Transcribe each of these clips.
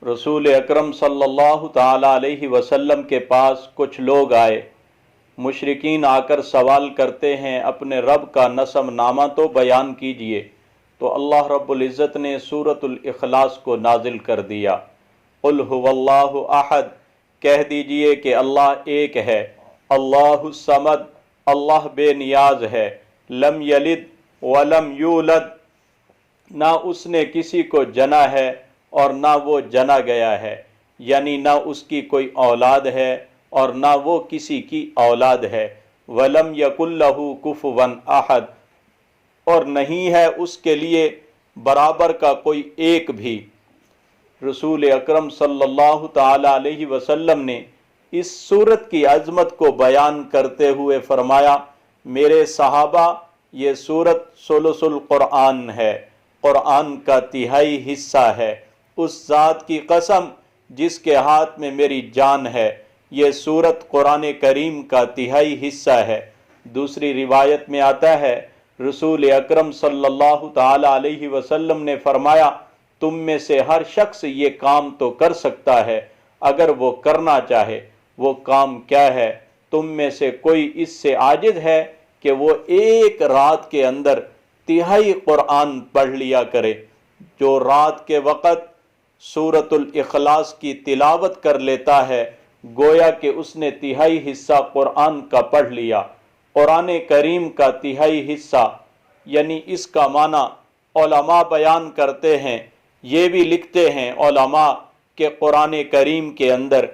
رسول اکرم صلی اللہ تعالی علیہ وسلم کے پاس کچھ لوگ آئے۔ مشرکین آ کر سوال کرتے ہیں اپنے رب کا نسب نامہ تو بیان کیجئے، تو اللہ رب العزت نے سورۃ الاخلاص کو نازل کر دیا۔ قل هو اللہ احد، کہہ دیجئے کہ اللہ ایک ہے، اللہ الصمد، اللہ بے نیاز ہے، لم یلد ولم یولد، نہ اس نے کسی کو جنا ہے اور نہ وہ جنا گیا ہے، یعنی نہ اس کی کوئی اولاد ہے اور نہ وہ کسی کی اولاد ہے۔ ولم یکن لہ کفوا احد، اور نہیں ہے اس کے لیے برابر کا کوئی ایک بھی۔ رسول اکرم صلی اللہ تعالی علیہ وسلم نے اس سورت کی عظمت کو بیان کرتے ہوئے فرمایا، میرے صحابہ، یہ سورت ثلث القرآن ہے، قرآن کا تہائی حصہ ہے۔ اس ذات کی قسم جس کے ہاتھ میں میری جان ہے، یہ سورت قرآن کریم کا تہائی حصہ ہے۔ دوسری روایت میں آتا ہے، رسول اکرم صلی اللہ تعالی علیہ وسلم نے فرمایا، تم میں سے ہر شخص یہ کام تو کر سکتا ہے اگر وہ کرنا چاہے۔ وہ کام کیا ہے؟ تم میں سے کوئی اس سے عاجز ہے کہ وہ ایک رات کے اندر تہائی قرآن پڑھ لیا کرے؟ جو رات کے وقت سورۃ الاخلاص کی تلاوت کر لیتا ہے، گویا کہ اس نے تہائی حصہ قرآن کا پڑھ لیا۔ قرآن کریم کا تہائی حصہ، یعنی اس کا معنی علماء بیان کرتے ہیں، یہ بھی لکھتے ہیں علماء کہ قرآن کریم کے اندر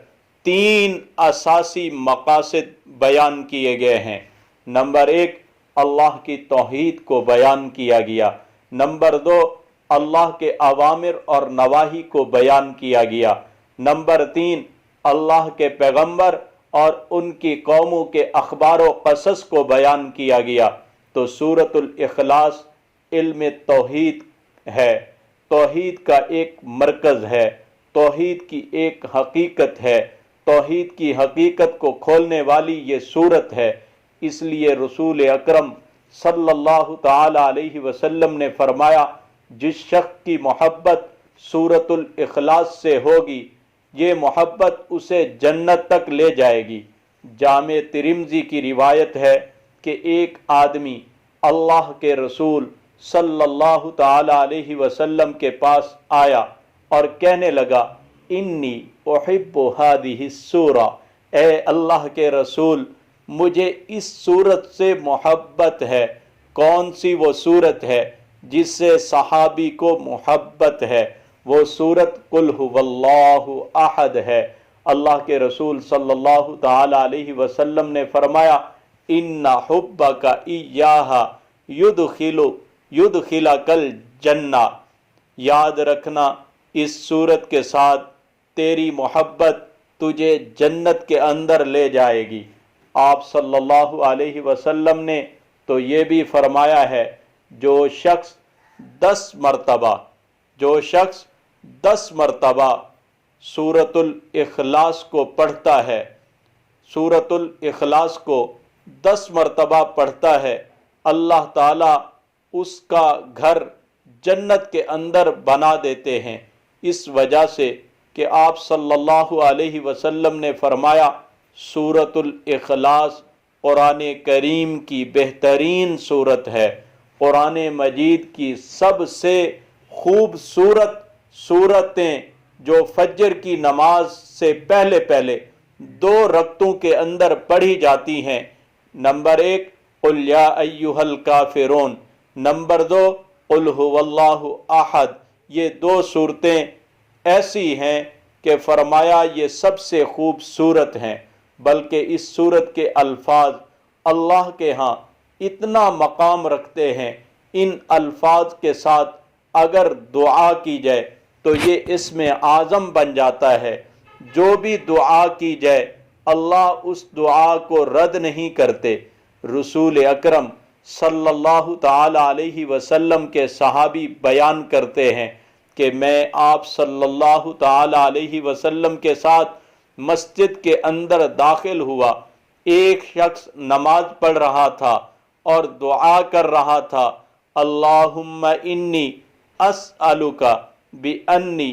3 اساسی مقاصد بیان کیے گئے ہیں۔ نمبر 1، اللہ کی توحید کو بیان کیا گیا۔ نمبر 2، اللہ کے اوامر اور نواہی کو بیان کیا گیا۔ نمبر 3، اللہ کے پیغمبر اور ان کی قوموں کے اخبار و قصص کو بیان کیا گیا۔ تو سورۃ الاخلاص علم توحید ہے، توحید کا ایک مرکز ہے، توحید کی ایک حقیقت ہے، توحید کی حقیقت کو کھولنے والی یہ سورت ہے۔ اس لیے رسول اکرم صلی اللہ تعالی علیہ وسلم نے فرمایا، جس شخص کی محبت سورۃ الاخلاص سے ہوگی، یہ محبت اسے جنت تک لے جائے گی۔ جامع ترمذی کی روایت ہے کہ ایک آدمی اللہ کے رسول صلی اللہ تعالی علیہ وسلم کے پاس آیا اور کہنے لگا، انی احب هذه السورہ، اے اللہ کے رسول، مجھے اس سورت سے محبت ہے۔ کون سی وہ سورت ہے جس سے صحابی کو محبت ہے؟ وہ سورت قل هو اللہ احد ہے۔ اللہ کے رسول صلی اللہ تعالی علیہ وسلم نے فرمایا، ان حبک ایہا یدخلک الجنہ، یاد رکھنا اس سورت کے ساتھ تیری محبت تجھے جنت کے اندر لے جائے گی۔ آپ صلی اللہ علیہ وسلم نے تو یہ بھی فرمایا ہے، جو شخص 10 مرتبہ سورۃ الاخلاص کو پڑھتا ہے، سورۃ الاخلاص کو 10 مرتبہ پڑھتا ہے، اللہ تعالیٰ اس کا گھر جنت کے اندر بنا دیتے ہیں۔ اس وجہ سے کہ آپ صلی اللہ علیہ وسلم نے فرمایا، سورۃ الاخلاص قرآن کریم کی بہترین صورت ہے، قرآن مجید کی سب سے خوبصورت صورتیں جو فجر کی نماز سے پہلے 2 رکعتوں کے اندر پڑھی جاتی ہیں۔ نمبر 1، قل یا ایھا الکافرون، نمبر 2، قل ھو اللہ احد۔ یہ 2 صورتیں ایسی ہیں کہ فرمایا یہ سب سے خوبصورت ہیں، بلکہ اس صورت کے الفاظ اللہ کے ہاں اتنا مقام رکھتے ہیں، ان الفاظ کے ساتھ اگر دعا کی جائے تو یہ اسم اعظم بن جاتا ہے۔ جو بھی دعا کی جائے اللہ اس دعا کو رد نہیں کرتے۔ رسول اکرم صلی اللہ تعالی علیہ وسلم کے صحابی بیان کرتے ہیں کہ میں آپ صلی اللہ تعالی علیہ وسلم کے ساتھ مسجد کے اندر داخل ہوا، ایک شخص نماز پڑھ رہا تھا اور دعا کر رہا تھا، اللہم انی اسألک بانی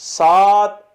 7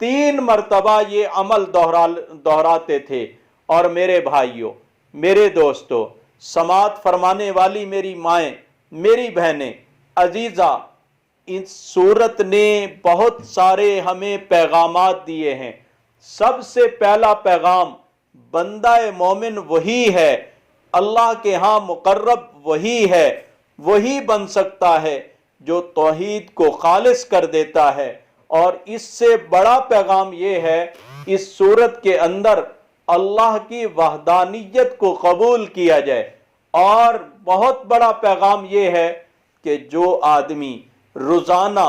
3 مرتبہ یہ عمل دہراتے تھے۔ اور میرے بھائیوں، میرے دوستوں، سماعت فرمانے والی میری مائیں، میری بہنیں عزیزہ، اس سورت نے بہت سارے ہمیں پیغامات دیے ہیں۔ سب سے پہلا پیغام، بندہ مومن وہی ہے، اللہ کے ہاں مقرب وہی ہے، وہی بن سکتا ہے جو توحید کو خالص کر دیتا ہے۔ اور اس سے بڑا پیغام یہ ہے، اس سورت کے اندر اللہ کی وحدانیت کو قبول کیا جائے۔ اور بہت بڑا پیغام یہ ہے کہ جو آدمی روزانہ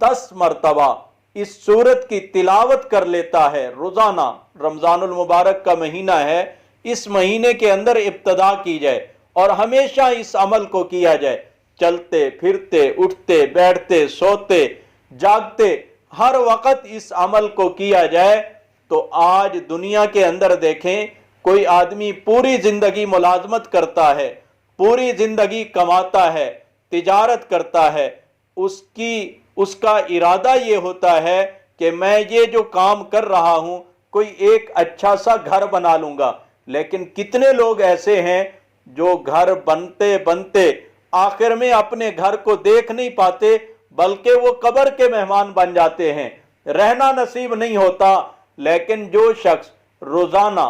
10 مرتبہ اس سورت کی تلاوت کر لیتا ہے، روزانہ، رمضان المبارک کا مہینہ ہے، اس مہینے کے اندر ابتدا کی جائے اور ہمیشہ اس عمل کو کیا جائے، چلتے پھرتے، اٹھتے بیٹھتے، سوتے جاگتے، ہر وقت اس عمل کو کیا جائے، تو آج دنیا کے اندر دیکھیں، کوئی آدمی پوری زندگی ملازمت کرتا ہے، پوری زندگی کماتا ہے، تجارت کرتا ہے، اس کا ارادہ یہ ہوتا ہے کہ میں یہ جو کام کر رہا ہوں کوئی ایک اچھا سا گھر بنا لوں گا۔ لیکن کتنے لوگ ایسے ہیں جو گھر بنتے بنتے آخر میں اپنے گھر کو دیکھ نہیں پاتے، بلکہ وہ قبر کے مہمان بن جاتے ہیں، رہنا نصیب نہیں ہوتا۔ لیکن جو شخص روزانہ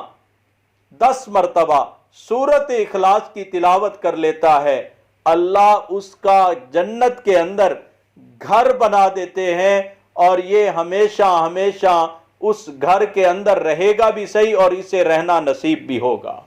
10 مرتبہ سورت اخلاص کی تلاوت کر لیتا ہے، اللہ اس کا جنت کے اندر گھر بنا دیتے ہیں، اور یہ ہمیشہ ہمیشہ اس گھر کے اندر رہے گا بھی صحیح اور اسے رہنا نصیب بھی ہوگا۔